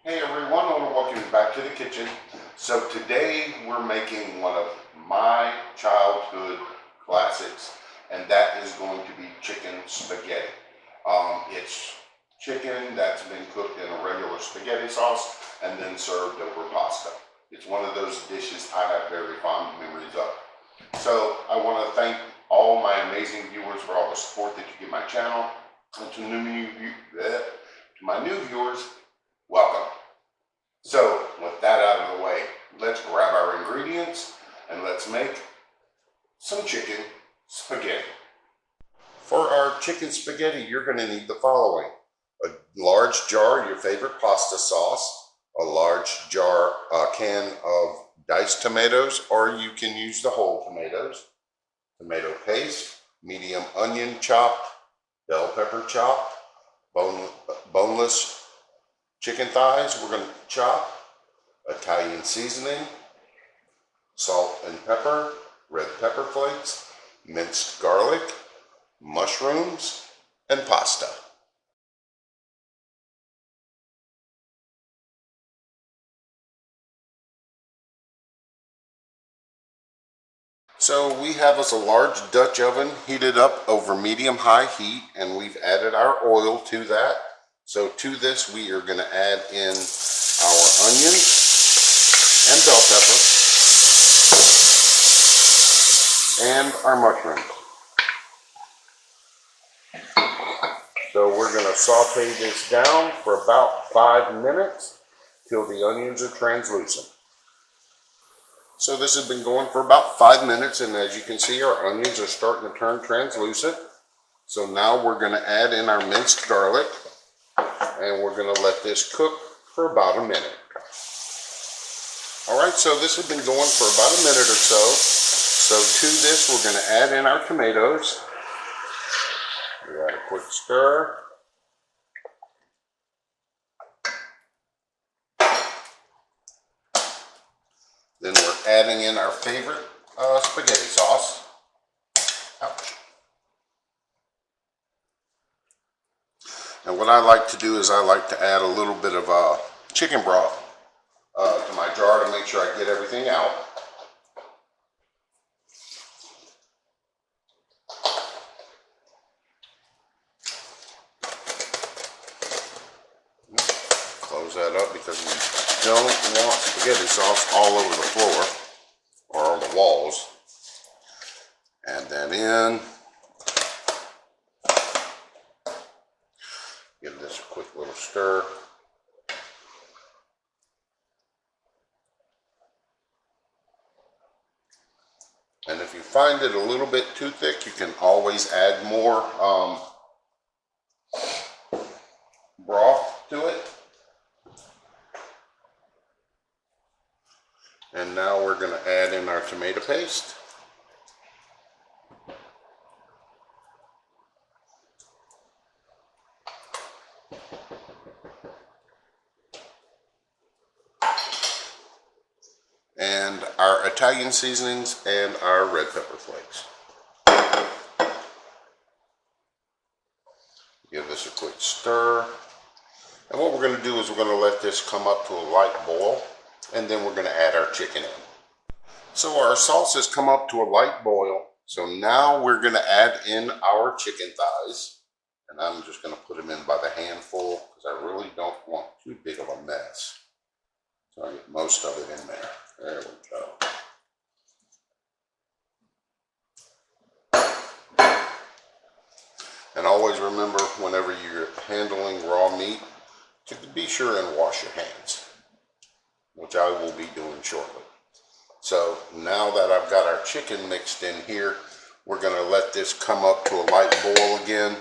Hey everyone, I want to welcome you back to the kitchen. So today we're making one of my childhood classics, and that is going to be chicken spaghetti. It's chicken that's been cooked in a regular spaghetti sauce and then served over pasta. It's one of those dishes I have very fond memories of. So I want to thank all my amazing viewers for all the support that you give my channel, and to my new viewers, welcome. So with that out of the way, let's grab our ingredients and let's make some chicken spaghetti. For our chicken spaghetti, you're going to need the following: a large jar of your favorite pasta sauce, a large can of diced tomatoes, or you can use the whole tomatoes, tomato paste, medium onion chopped, bell pepper chopped, boneless chicken thighs we're going to chop, Italian seasoning, salt and pepper, red pepper flakes, minced garlic, mushrooms, and pasta. So we have us a large Dutch oven heated up over medium-high heat, and we've added our oil to that. So to this, we are going to add in our onions and bell pepper and our mushrooms. So we're going to saute this down for about 5 minutes till the onions are translucent. So this has been going for about 5 minutes, and as you can see, our onions are starting to turn translucent. So now we're going to add in our minced garlic, and we're going to let this cook for about a minute. Alright, so this has been going for about a minute or so. So to this, we're going to add in our tomatoes. We add a quick stir. Then we're adding in our favorite spaghetti sauce. Ouch. And what I like to do is I like to add a little bit of chicken broth to my jar to make sure I get everything out. Close that up because we don't want spaghetti sauce all over the floor or on the walls. Add that in. Give this a quick little stir. And if you find it a little bit too thick, you can always add more broth to it. And now we're going to add in our tomato paste. And our Italian seasonings and our red pepper flakes. Give this a quick stir. And what we're going to do is we're going to let this come up to a light boil, and then we're going to add our chicken in. So our sauce has come up to a light boil. So now we're going to add in our chicken thighs. And I'm just going to put them in by the handful because I really don't want too big of a mess. So I get most of it in there. There we go. And always remember, whenever you're handling raw meat, to be sure and wash your hands, which I will be doing shortly. So now that I've got our chicken mixed in here, we're going to let this come up to a light boil again,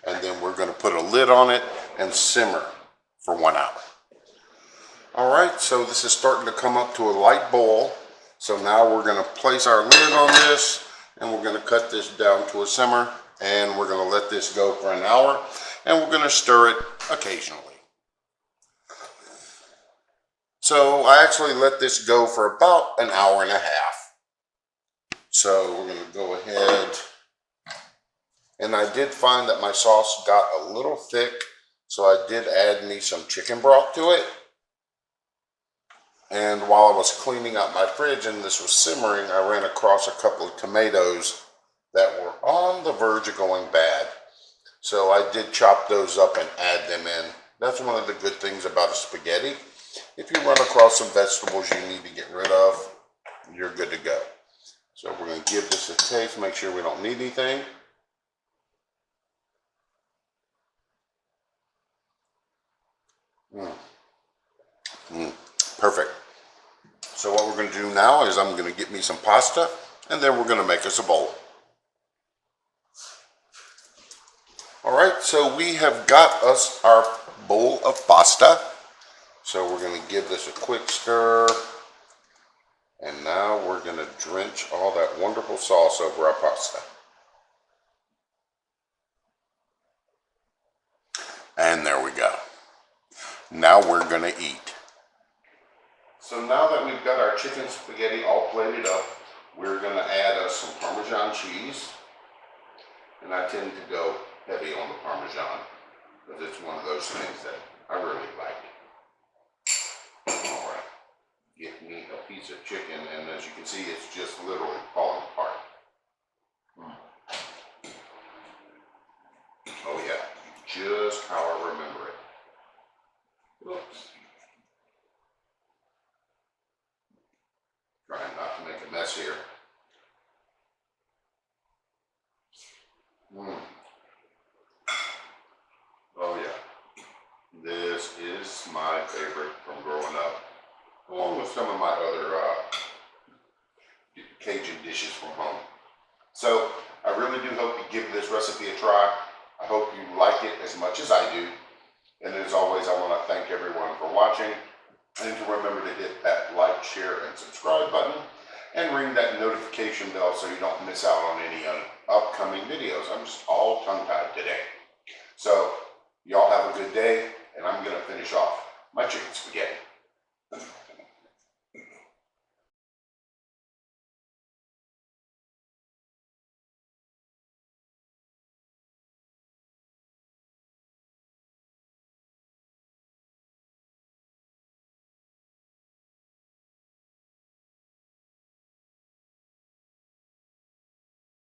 and then we're going to put a lid on it and simmer for 1 hour. Alright, so this is starting to come up to a light boil. So now we're going to place our lid on this, and we're going to cut this down to a simmer, and we're going to let this go for an hour, and we're going to stir it occasionally. So I actually let this go for about an hour and a half. So we're going to go ahead, and I did find that my sauce got a little thick, so I did add me some chicken broth to it. And while I was cleaning out my fridge and this was simmering, I ran across a couple of tomatoes that were on the verge of going bad. So I did chop those up and add them in. That's one of the good things about a spaghetti. If you run across some vegetables you need to get rid of, you're good to go. So we're going to give this a taste, make sure we don't need anything. Perfect. So what we're going to do now is I'm going to get me some pasta, and then we're going to make us a bowl. All right, so we have got us our bowl of pasta. So we're going to give this a quick stir. And now we're going to drench all that wonderful sauce over our pasta. And there we go. Now we're going to eat. So now that we've got our chicken spaghetti all plated up, we're going to add us some Parmesan cheese. And I tend to go heavy on the Parmesan because it's one of those things that I really like. All right, get me a piece of chicken, and as you can see, it's just literally falling apart. Oh yeah, just how I remember it. Oops. Trying not to make a mess here. Oh yeah, this is my favorite from growing up, along with some of my other Cajun dishes from home. So I really do hope you give this recipe a try. I hope you like it as much as I do. And as always, I want to thank everyone for watching. And to remember to hit that like, share, and subscribe button. And ring that notification bell so you don't miss out on any upcoming videos. I'm just all tongue-tied today. So, y'all have a good day, and I'm going to finish off my chicken spaghetti.